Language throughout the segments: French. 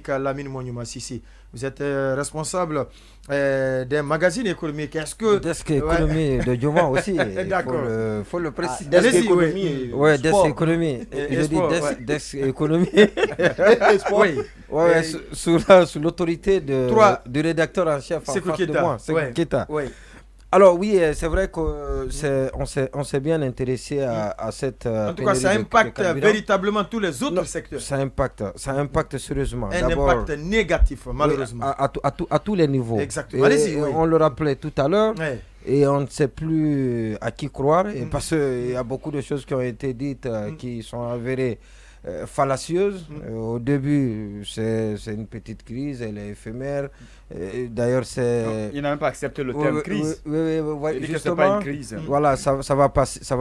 Lamine Mouniouma Sissi, vous êtes responsable d'un magazine économique. Est-ce que... Desk économie de Dioma aussi, il faut le préciser. Desk économie. Oui, Desk économie. Je dis Desk économie. Sous l'autorité du rédacteur en chef en face de moi, Sekou Keita. Alors oui, c'est vrai qu'on s'est bien intéressé à cette... En tout cas, ça impacte véritablement tous les autres secteurs. Ça impacte sérieusement. Un impact négatif, malheureusement. À tous les niveaux. Exactement. Allez-y. On le rappelait tout à l'heure. Et on ne sait plus à qui croire. Parce qu'il y a beaucoup de choses qui ont été dites qui sont avérées fallacieuses. Au début, c'est une petite crise, elle est éphémère. D'ailleurs, c'est... Il n'a même pas accepté le terme crise. Il dit que ce n'est pas une crise. Voilà, ça va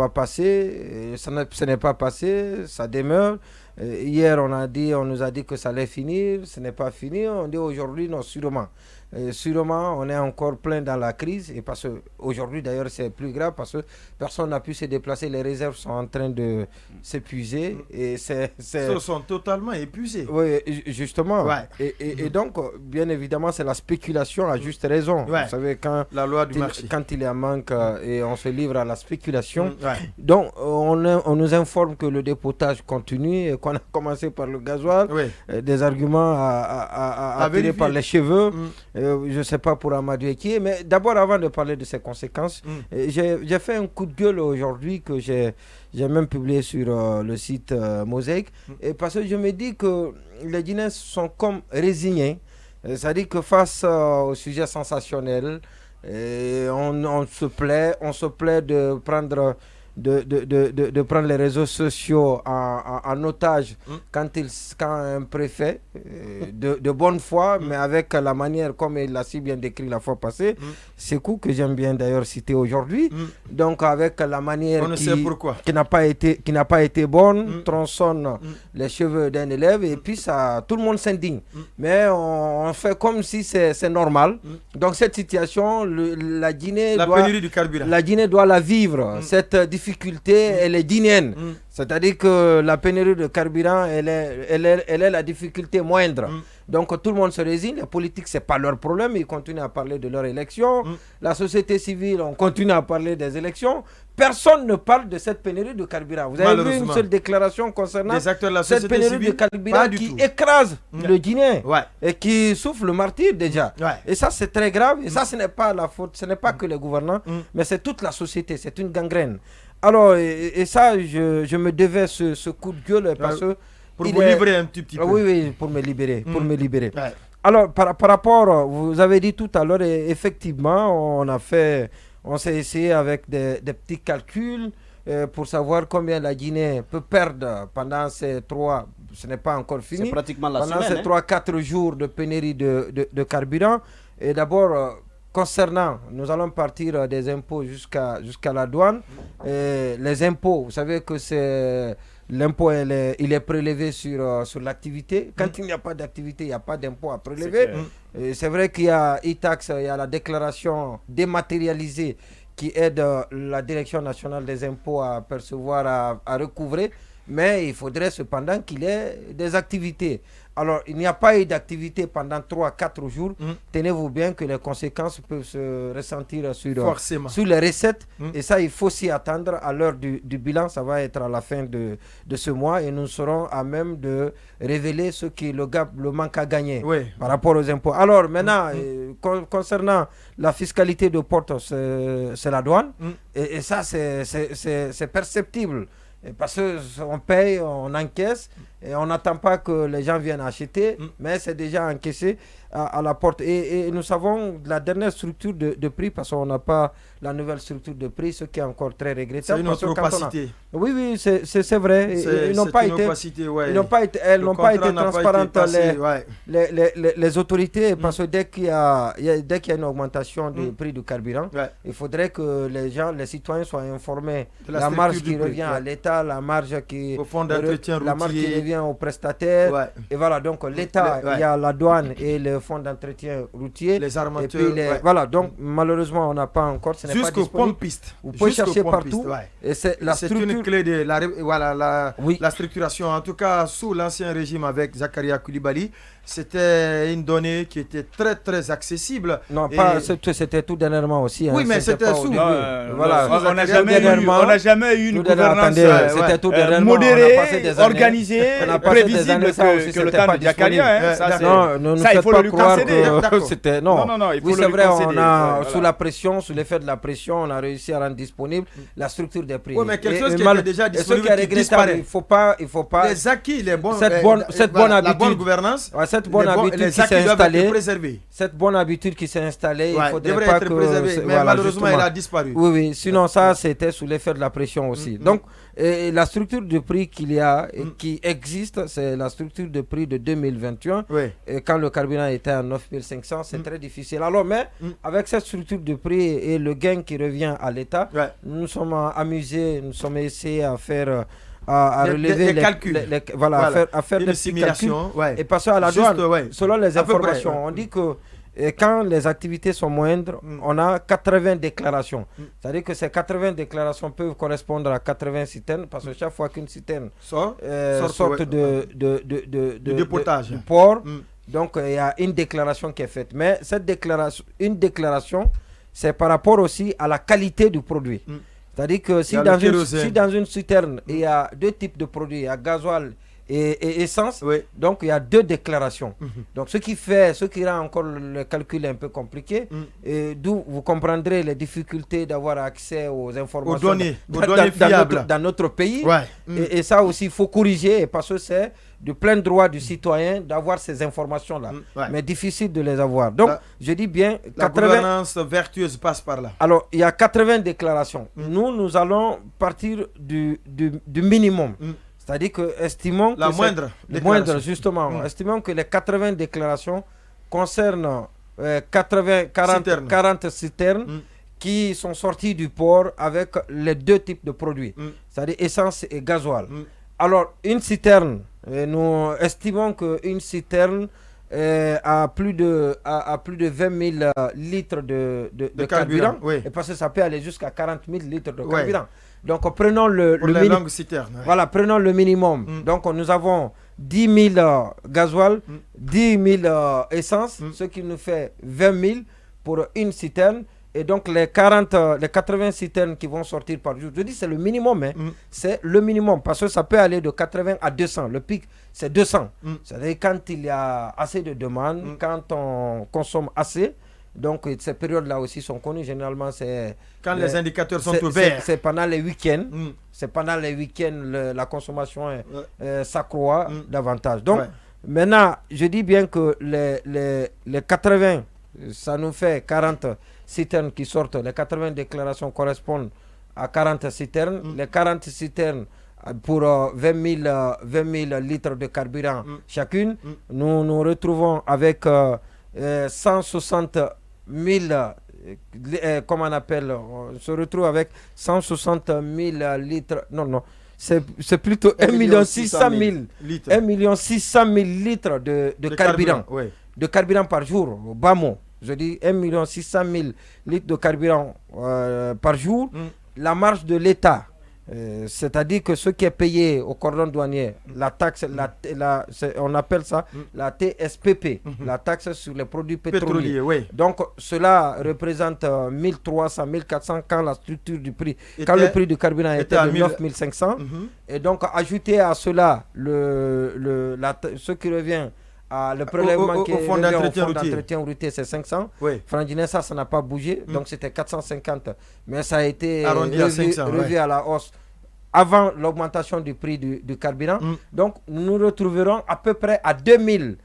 passer. Ce n'est pas passé, ça demeure. Hier, on nous a dit que ça allait finir, ce n'est pas fini. On dit aujourd'hui, non, sûrement. Sûrement, on est encore plein dans la crise. Et parce qu'aujourd'hui, d'ailleurs, c'est plus grave parce que personne n'a pu se déplacer. Les réserves sont en train de s'épuiser. Ils sont totalement épuisés. Oui, justement. Et donc, bien évidemment, c'est la spéculation à juste raison. Vous savez, quand il y a manque et on se livre à la spéculation. Donc, on nous informe que le dépotage continue et qu'on a commencé par le gasoil. Des arguments à tirer par les cheveux. Je ne sais pas pour Amadou Eki, mais d'abord, avant de parler de ses conséquences, j'ai fait un coup de gueule aujourd'hui que j'ai même publié sur le site Mosaïque, et parce que je me dis que les Guinéens sont comme résignés, c'est-à-dire que face au sujet sensationnel, on se plaît de prendre... De prendre les réseaux sociaux en otage quand un préfet de bonne foi, mais avec la manière comme il l'a si bien décrit la fois passée, Sekou, que j'aime bien d'ailleurs citer aujourd'hui, donc avec la manière qui n'a pas été bonne, tronçonne les cheveux d'un élève et puis ça, tout le monde s'indigne. Mais on fait comme si c'est normal. Donc cette situation, la Guinée doit la vivre, cette difficulté, elle est guinéenne. C'est-à-dire que la pénurie de carburant, elle est la difficulté moindre. Donc tout le monde se résigne. Les politiques, ce n'est pas leur problème. Ils continuent à parler de leur élection. La société civile, on continue à parler des élections. Personne ne parle de cette pénurie de carburant. Vous avez vu une seule déclaration concernant cette pénurie de carburant qui écrase le Guinéen et qui souffle le martyre déjà. Et ça, c'est très grave. Et ça, ce n'est pas la faute. Ce n'est pas que les gouvernants, mais c'est toute la société. C'est une gangrène. Alors, et ça, je me devais ce coup de gueule parce que... Pour vous livrer un petit peu. Oui, pour me libérer. Alors, par rapport, vous avez dit tout à l'heure, effectivement, on s'est essayé avec des petits calculs pour savoir combien la Guinée peut perdre pendant ces ce n'est pas encore fini, c'est pratiquement la pendant semaine, ces 3-4 jours de pénurie de carburant. Et d'abord, concernant, nous allons partir des impôts jusqu'à la douane. Les impôts, vous savez que l'impôt il est prélevé sur l'activité. Quand il n'y a pas d'activité, il n'y a pas d'impôt à prélever. C'est vrai qu'il y a e-tax, il y a la déclaration dématérialisée qui aide la Direction nationale des impôts à percevoir, à recouvrer. Mais il faudrait cependant qu'il y ait des activités. Alors, il n'y a pas eu d'activité pendant 3-4 jours. Tenez-vous bien que les conséquences peuvent se ressentir sur les recettes. Et ça, il faut s'y attendre à l'heure du bilan. Ça va être à la fin de ce mois. Et nous serons à même de révéler ce qui est le manque à gagner par rapport aux impôts. Alors, maintenant, concernant la fiscalité de porte, c'est la douane. Et ça, c'est perceptible. Parce qu'on paye, on encaisse et on n'attend pas que les gens viennent acheter, mais c'est déjà encaissé à la porte. Et nous savons la dernière structure de prix, parce qu'on n'a pas la nouvelle structure de prix, ce qui est encore très regrettable. C'est une autre opacité. Oui, c'est vrai. Elles n'ont pas été transparentes, les autorités, parce que dès qu'il y a une augmentation du prix du carburant, il faudrait que les citoyens soient informés de la marge qui revient à l'État, la marge qui revient aux prestataires. Et voilà, donc l'État, il y a la douane et le fonds d'entretien routier. Les armateurs. Voilà, donc malheureusement, on n'a pas encore. Jusqu'aux pompes-pistes. Vous pouvez chercher partout. Et c'est une clé de la structuration. En tout cas, sous l'ancien régime avec Zakaria Koulibaly, c'était une donnée qui était très très accessible. Non, pas c'était tout dernièrement aussi. Oui, mais c'était sous. Voilà, on n'a jamais eu une gouvernance c'était tout dernièrement, modérée, organisée, prévisible que le temps de Diakaria. Ça, il faut le lui concéder. Non, il faut le lui concéder. Sous la pression, sous l'effet de la pression, on a réussi à rendre disponible la structure des prix. Oui, mais quelque chose qui était déjà disponible qui disparaît. Il faut pas. Les acquis, cette bonne habitude, la bonne gouvernance, cette bonne habitude qui s'est installée, cette bonne habitude qui s'est installée, il faudrait pas que. Mais malheureusement, elle a disparu. Oui. Sinon, ça, c'était sous l'effet de la pression aussi. Donc, la structure de prix qu'il y a, qui existe, c'est la structure de prix de 2021. Et quand le carburant était à 9500, c'est très difficile. Alors, mais avec cette structure de prix et le gain qui revient à l'État, nous sommes amusés, nous sommes essayés à faire. À relever les calculs, à faire des simulations et passer à la douane. Selon les informations, on dit que quand les activités sont moindres, on a 80 déclarations. C'est-à-dire que ces 80 déclarations peuvent correspondre à 80 citernes, parce que chaque fois qu'une citerne sort de déportage du port, donc il y a une déclaration qui est faite. Mais cette déclaration, c'est par rapport aussi à la qualité du produit. C'est-à-dire que si dans une citerne, il y a deux types de produits, il y a gasoil et essence, donc il y a deux déclarations. Donc ce qui rend encore le calcul un peu compliqué, d'où vous comprendrez les difficultés d'avoir accès aux informations dans notre pays. Et ça aussi, il faut corriger, parce que c'est de plein droit du citoyen d'avoir ces informations-là. Mais difficile de les avoir. Donc, je dis bien... La gouvernance vertueuse passe par là. Alors, il y a 80 déclarations. Nous allons partir du minimum. C'est-à-dire que, estimons la que moindre, justement, estimons que les 80 déclarations concernent 40 citernes qui sont sorties du port avec les deux types de produits, c'est-à-dire essence et gasoil. Alors, une citerne, nous estimons qu'une citerne a plus de 20 000 litres de carburant, et parce que ça peut aller jusqu'à 40 000 litres de carburant. Donc, prenons prenons le minimum. Donc, nous avons 10 000 gasoil, 10 000 essence, ce qui nous fait 20 000 pour une citerne. Et donc, les 80 citernes qui vont sortir par jour, je dis c'est le minimum, c'est le minimum, parce que ça peut aller de 80 à 200. Le pic, c'est 200. C'est-à-dire quand il y a assez de demandes, quand on consomme assez. Donc, ces périodes-là aussi sont connues. Généralement, c'est... Quand les indicateurs sont ouverts. C'est pendant les week-ends. C'est pendant les week-ends, la consommation s'accroît davantage. Donc, maintenant, je dis bien que les 80, ça nous fait 40 citernes qui sortent. Les 80 déclarations correspondent à 40 citernes. Les 40 citernes pour 20 000 litres de carburant chacune. Nous nous retrouvons avec 160 000, comment on appelle, on se retrouve avec 160 000 litres, non, c'est plutôt 1 600 000 litres. 1 600 000 litres de carburant, de carburant par jour, au bas mot. Je dis 1 600 000 litres de carburant par jour. La marge de l'État, c'est-à-dire que ce qui est payé au cordon douanier, la taxe, on appelle ça la TSPP, la taxe sur les produits pétroliers. Donc cela représente 1300, 1400 quand la structure du prix, quand le prix du carburant était de 9500. Et donc ajouter à cela ce qui revient à le prélèvement qui est au fond d'entretien routier, c'est 500. Frangine, ça n'a pas bougé, donc c'était 450. Mais ça a été revu à la hausse avant l'augmentation du prix du carburant. Donc nous nous retrouverons à peu près à 2000.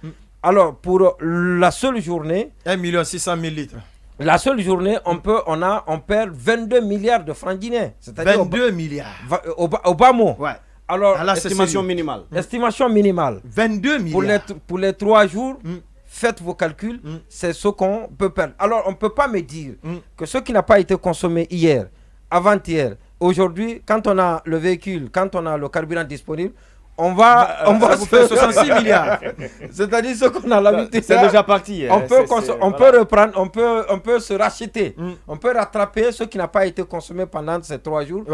Alors pour la seule journée, 1 600 000 litres. La seule journée, on perd 22 milliards de francs guinéens. C'est-à-dire 22 milliards. Au bas mot. Alors, à l'estimation minimale. Estimation minimale. 22 milliards. Pour les 3 jours, faites vos calculs, c'est ce qu'on peut perdre. Alors, on ne peut pas me dire que ce qui n'a pas été consommé hier, avant-hier, aujourd'hui, quand on a le véhicule, quand on a le carburant disponible, on va vous faire 66 milliards. C'est-à-dire ce qu'on a l'habitude. C'est déjà parti. On peut reprendre, on peut se racheter. On peut rattraper ce qui n'a pas été consommé pendant ces 3 jours.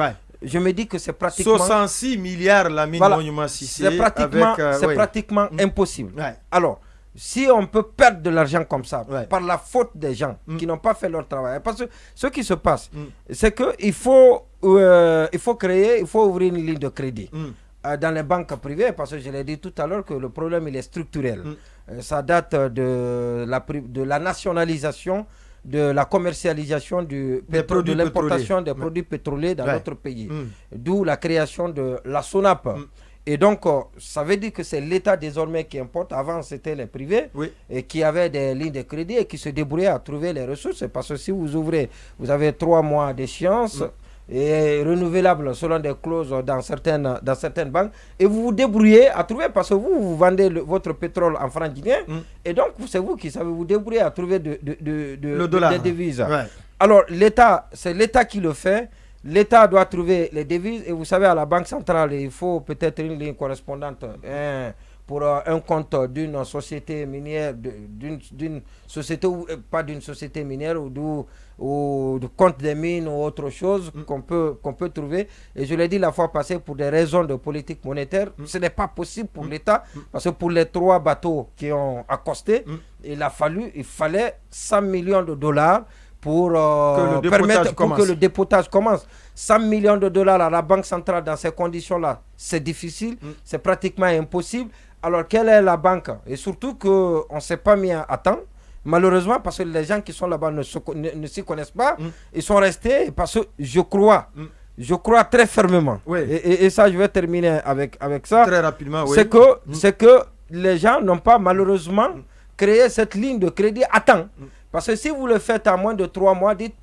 Je me dis que c'est pratiquement... 66 milliards la mine Monument Cissé. C'est pratiquement impossible. Alors, si on peut perdre de l'argent comme ça, par la faute des gens qui n'ont pas fait leur travail, parce que ce qui se passe, c'est qu'il faut ouvrir une ligne de crédit dans les banques privées, parce que je l'ai dit tout à l'heure que le problème il est structurel. Ça date de la nationalisation, de la commercialisation du pétrole, de l'importation des produits pétroliers dans notre pays, d'où la création de la SONAP. Et donc, ça veut dire que c'est l'État désormais qui importe. Avant, c'était les privés et qui avaient des lignes de crédit et qui se débrouillaient à trouver les ressources. Parce que si vous ouvrez, vous avez 3 mois d'échéance et renouvelable selon des clauses dans certaines banques. Et vous vous débrouillez à trouver, parce que vous vendez votre pétrole en francs guinéens. Et donc, c'est vous qui savez vous débrouiller à trouver des devises. Alors, c'est l'État qui le fait. L'État doit trouver les devises et vous savez, à la Banque centrale, il faut peut-être une ligne correspondante pour un compte d'une société minière, d'une société, pas d'une société minière ou du compte des mines ou autre chose qu'on peut trouver. Et je l'ai dit la fois passée, pour des raisons de politique monétaire, ce n'est pas possible pour l'État, parce que pour les 3 bateaux qui ont accosté, il fallait 100 millions de dollars pour permettre que le dépotage commence. 100 millions de dollars à la Banque centrale dans ces conditions-là, c'est difficile, c'est pratiquement impossible. Alors, quelle est la banque? Et surtout qu'on ne s'est pas mis à temps, malheureusement, parce que les gens qui sont là-bas ne s'y connaissent pas. Ils sont restés parce que je crois très fermement. Et ça, je vais terminer avec ça. Très rapidement, c'est que les gens n'ont pas malheureusement créé cette ligne de crédit à temps. Parce que si vous le faites à moins de 3 mois, dites,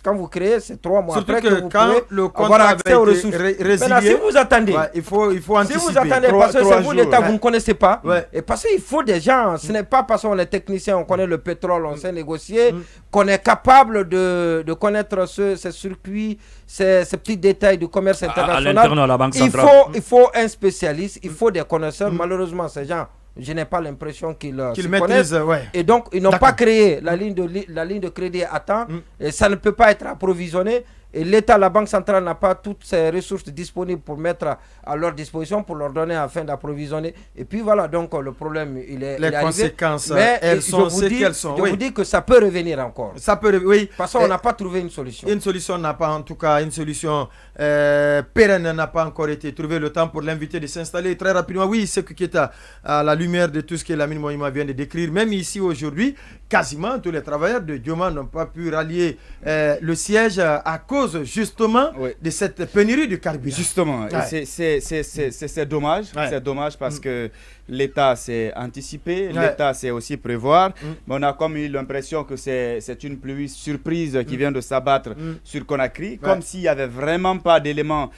quand vous créez, c'est 3 mois surtout après que vous quand pouvez le avoir accès aux ressources. Maintenant, si vous attendez, il faut anticiper. Si vous attendez, parce que c'est vous l'État, vous ne connaissez pas. Et parce qu'il faut des gens, ce n'est pas parce qu'on est technicien, on connaît le pétrole, on sait négocier, qu'on est capable de connaître ces circuits, ces petits détails du commerce international. À l'interne de la Banque centrale. Il faut un spécialiste, il faut des connaisseurs. Malheureusement, ces gens, je n'ai pas l'impression qu'ils connaissent. Et donc, ils n'ont pas créé la ligne de crédit à temps. Et ça ne peut pas être approvisionné. Et l'État, la Banque centrale n'a pas toutes ces ressources disponibles pour mettre à leur disposition, pour leur donner afin d'approvisionner. Et puis voilà, donc le problème, il est les conséquences, mais elles sont ce qu'elles sont. Je vous dis que ça peut revenir encore. Ça peut, parce qu'on n'a pas trouvé une solution. Une solution n'a pas, en tout cas, une solution pérenne n'a pas encore été trouvée. Le temps pour l'inviter de s'installer très rapidement. Oui, c'est qui est à la lumière de tout ce que Lamine Moïma vient de décrire. Même ici aujourd'hui, quasiment tous les travailleurs de Dioma n'ont pas pu rallier le siège à cause justement de cette pénurie de carburant. Justement, c'est dommage. C'est dommage parce que l'État s'est anticipé, l'État s'est aussi prévoir. Mais on a comme eu l'impression que c'est une pluie surprise qui vient de s'abattre sur Conakry, comme s'il n'y avait vraiment pas d'éléments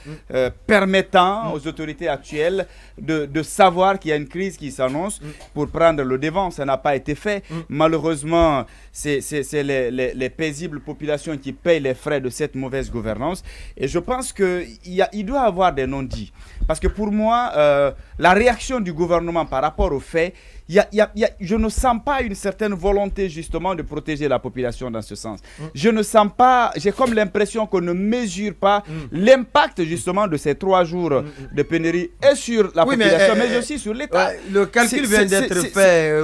permettant aux autorités actuelles de savoir qu'il y a une crise qui s'annonce pour prendre le devant. Ça n'a pas été fait. Malheureusement, c'est les paisibles populations qui payent les frais de cette mauvaise gouvernance. Et je pense qu'il doit y avoir des non-dits. Parce que pour moi, la réaction du gouvernement par rapport aux faits, je ne sens pas une certaine volonté justement de protéger la population dans ce sens. Je ne sens pas, j'ai comme l'impression qu'on ne mesure pas l'impact justement de ces 3 jours de pénurie et sur la population, mais aussi sur l'État. Le calcul vient d'être fait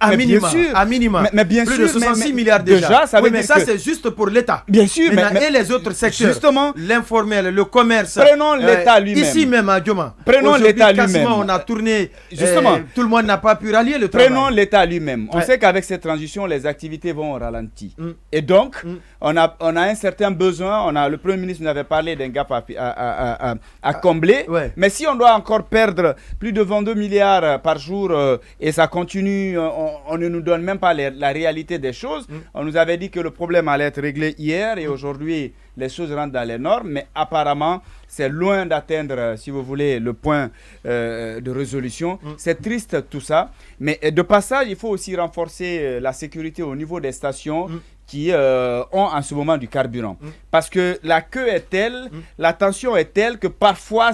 à minima. Mais bien plus sûr, de 66 milliards déjà. Ça mais ça c'est juste pour l'État. Bien sûr. Et les autres secteurs, justement, l'informel, le commerce. Prenons l'État lui-même. Ici même à Dioma. Prenons l'État lui-même. On a tourné. Justement, tout le monde n'a pas pu rallier le travail. Prenons l'État lui-même. On sait qu'avec cette transition, les activités vont au ralenti. Et donc, on a un certain besoin. Le Premier ministre nous avait parlé d'un gap à combler. Mais si on doit encore perdre plus de 22 milliards par jour et ça continue, on ne nous donne même pas la réalité des choses. On nous avait dit que le problème allait être réglé hier et aujourd'hui, les choses rentrent dans les normes. Mais apparemment, c'est loin d'atteindre, si vous voulez, le point de résolution. C'est triste tout ça. Mais de passage, il faut aussi renforcer la sécurité au niveau des stations qui ont en ce moment du carburant. Parce que la queue est telle, la tension est telle que parfois,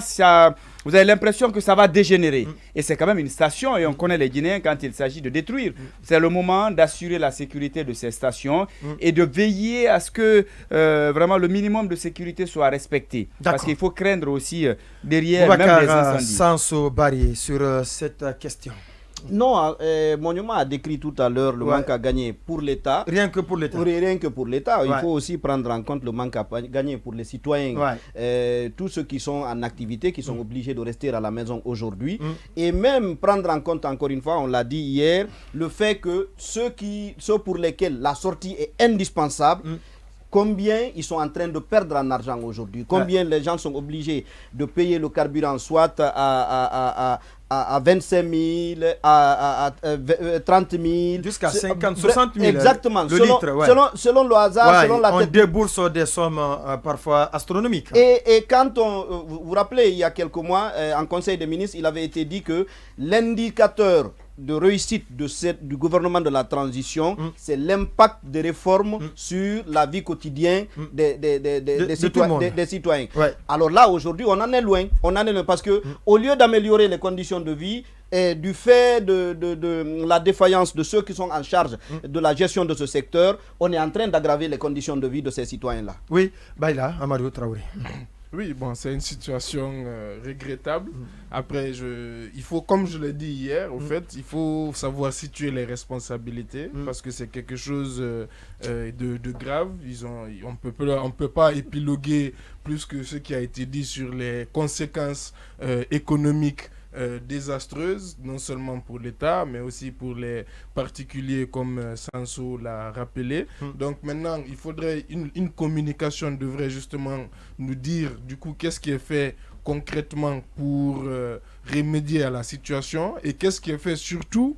vous avez l'impression que ça va dégénérer. Et c'est quand même une station et on connaît les Guinéens quand il s'agit de détruire. C'est le moment d'assurer la sécurité de ces stations et de veiller à ce que vraiment le minimum de sécurité soit respecté. Parce qu'il faut craindre aussi derrière même des incendies. Sanso Barry sur cette question. Non, Monument a décrit tout à l'heure le manque à gagner pour l'État. Rien que pour l'État. Rien que pour l'État. Il faut aussi prendre en compte le manque à gagner pour les citoyens. Tous ceux qui sont en activité, qui sont obligés de rester à la maison aujourd'hui. Et même prendre en compte, encore une fois, on l'a dit hier, le fait que ceux pour lesquels la sortie est indispensable, combien ils sont en train de perdre en argent aujourd'hui, combien les gens sont obligés de payer le carburant soit à 25 000, à 30 000. Jusqu'à 50, 60 000. Exactement. Le litre, selon le hasard, selon la tête. On débourse des sommes parfois astronomiques. Et quand vous vous rappelez, il y a quelques mois, en Conseil des ministres, il avait été dit que l'indicateur de réussite du gouvernement de la transition, c'est l'impact des réformes sur la vie quotidienne des citoyens. Alors là, aujourd'hui, on en est loin. Parce que au lieu d'améliorer les conditions de vie, et du fait de la défaillance de ceux qui sont en charge de la gestion de ce secteur, on est en train d'aggraver les conditions de vie de ces citoyens-là. Oui, Baïla, Amadou Traoré. Oui, bon, c'est une situation regrettable. Après, il faut, comme je l'ai dit hier, au fait, il faut savoir situer les responsabilités parce que c'est quelque chose de grave. On peut pas épiloguer plus que ce qui a été dit sur les conséquences économiques désastreuses, non seulement pour l'État, mais aussi pour les particuliers comme Sanso l'a rappelé. Donc maintenant, il faudrait une communication devrait justement nous dire du coup qu'est-ce qui est fait concrètement pour remédier à la situation et qu'est-ce qui est fait surtout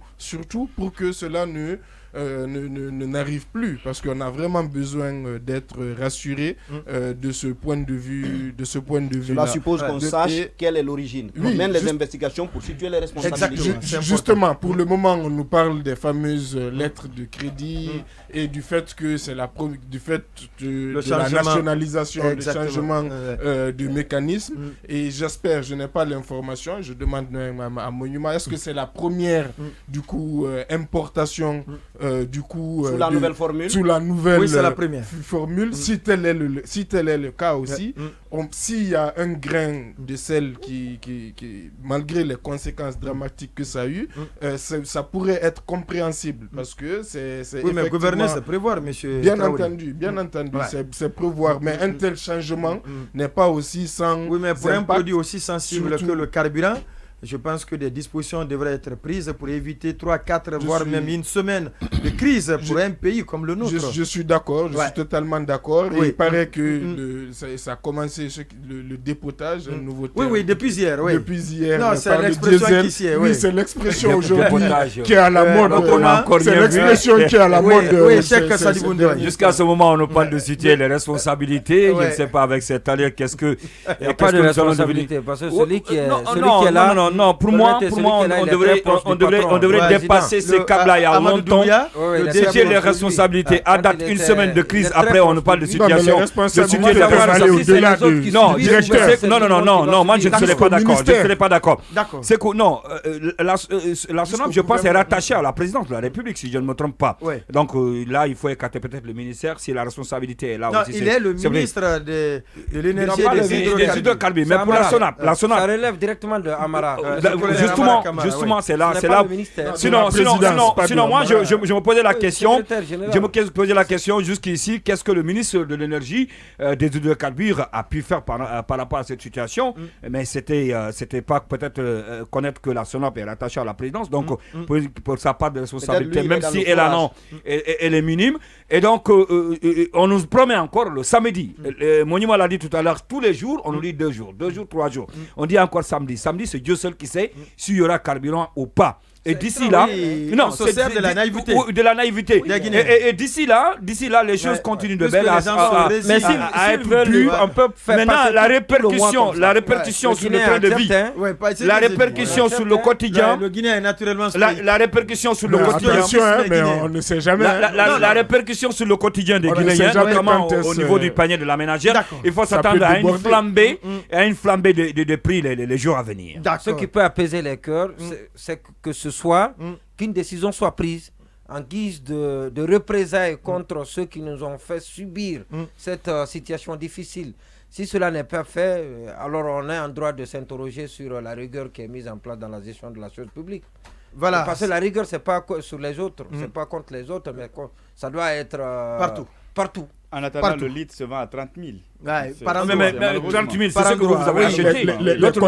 pour que cela n'arrive plus, parce qu'on a vraiment besoin d'être rassuré de ce point de vue. Cela suppose qu'on sache quelle est l'origine. On mène les investigations pour situer les responsabilités. Justement, pour le moment, on nous parle des fameuses lettres de crédit et du fait que c'est la nationalisation, le changement de mécanisme. Et j'espère, je n'ai pas l'information, je demande à Monument, est-ce que c'est la première du coup importation sous la nouvelle formule. Oui, c'est la première formule. Si tel est le cas aussi, s'il y a un grain de sel qui malgré les conséquences dramatiques que ça a eu, ça pourrait être compréhensible parce que c'est oui, mais gouverner, c'est prévoir, monsieur. Bien entendu, c'est prévoir, mais un tel changement n'est pas aussi sans. Oui, mais pour un produit aussi sensible que le carburant, je pense que des dispositions devraient être prises pour éviter 3, 4, voire même une semaine de crise pour un pays comme le nôtre. Je suis d'accord, je suis totalement d'accord. Il paraît que ça a commencé le dépotage, un nouveau terme. Oui, depuis hier. Depuis hier. Non, c'est l'expression qui s'y est. Oui, c'est l'expression aujourd'hui qui est à la mode. C'est l'expression qui est à la mode. Jusqu'à ce moment, on nous parle de situer les responsabilités. Je ne sais pas avec cette allure, qu'est-ce que. Il n'y a pas de responsabilité, parce que celui qui est là. Non, pour moi, on devrait dépasser ces câbles-là il y a longtemps. Situer les responsabilités. À date, une semaine de crise, après, on nous parle de situation. Non, moi, je ne serais pas d'accord. C'est que, non, la SONAP, je pense, est rattachée à la présidence de la République, si je ne me trompe pas. Donc là, il faut écarter peut-être le ministère si la responsabilité est là aussi. Il est le ministre de l'énergie et des hydrocarbures. Mais pour la SONAP, ça relève directement de Amara. Justement, c'est là. Sinon, moi, je me posais la question. Je me posais la question jusqu'ici. Qu'est-ce que le ministre de l'énergie des hydrocarbures a pu faire par rapport à cette situation? Mais c'était pas peut-être connaître que la SONAP est rattachée à la présidence. Donc, pour sa part de responsabilité, même si elle est minime. Et donc, on nous promet encore le samedi. Monument l'a dit tout à l'heure, tous les jours, on nous dit 2 jours, 3 jours. On dit encore samedi. Samedi, c'est Dieu seul qui sait s'il y aura carburant ou pas. Et d'ici là, non, c'est de la naïveté. De la naïveté. Et d'ici là, les choses continuent de belle mais s'ils veulent, on peut faire. Maintenant, la répercussion sur le train de vie, la répercussion sur le quotidien, le Guinéen est naturellement. La répercussion sur le quotidien, mais on ne sait jamais. La répercussion sur le quotidien des Guinéens, notamment au niveau du panier de la ménagère, il faut s'attendre à une flambée de prix les jours à venir. Ce qui peut apaiser les cœurs, c'est que ce soit qu'une décision soit prise en guise de représailles contre ceux qui nous ont fait subir cette situation difficile. Si cela n'est pas fait, alors on est en droit de s'interroger sur la rigueur qui est mise en place dans la gestion de la chose publique. Voilà. Parce que la rigueur, c'est pas sur les autres, c'est pas contre les autres, mais ça doit être partout. En attendant, le litre se vend à 30 000. Ouais, par endroit. Mais 30 000, c'est ce que vous avez acheté. L'autre